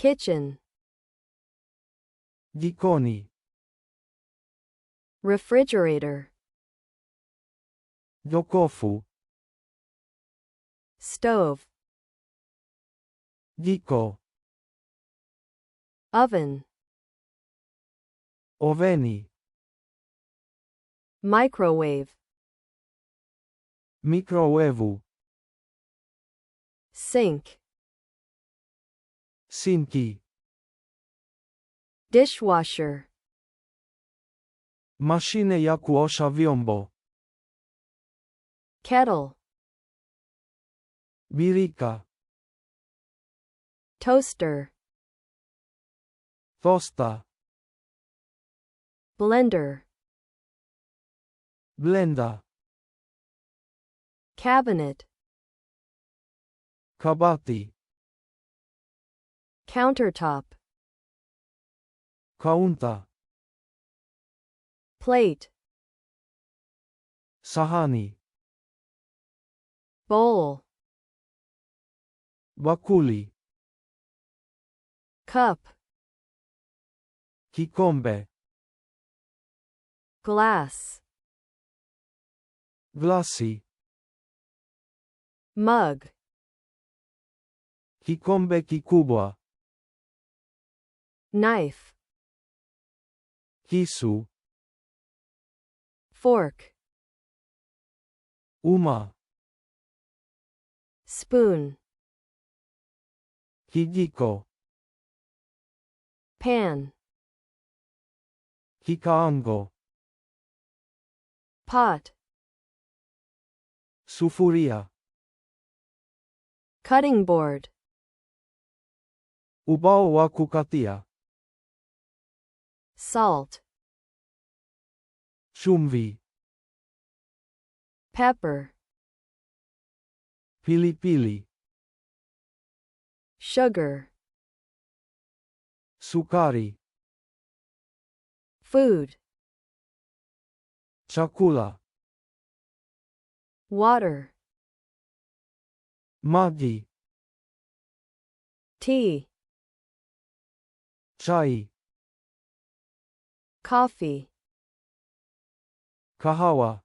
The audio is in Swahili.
kitchen, Jikoni. refrigerator, Jokofu. stove, Jiko. oven, Oveni. microwave, Mikrowevu. sink, Sinki. dishwasher, Mashine ya kuosha vyombo. kettle, Birika. toaster, Tosta. blender, Blender. cabinet, Kabati. countertop, Kaunta. plate, Sahani. bowl, Bakuli. cup, Kikombe. glass, Glasi. mug, Kikombe kikubwa. knife, Kisu. fork, Uma. spoon, Kijiko. pan, Kikaango. pot, Sufuria. cutting board, Ubao wa kukatia. salt, Chumvi. pepper, Pilipili. sugar, Sukari. food, Chakula. water, Maji. tea, Chai. coffee, Kahawa.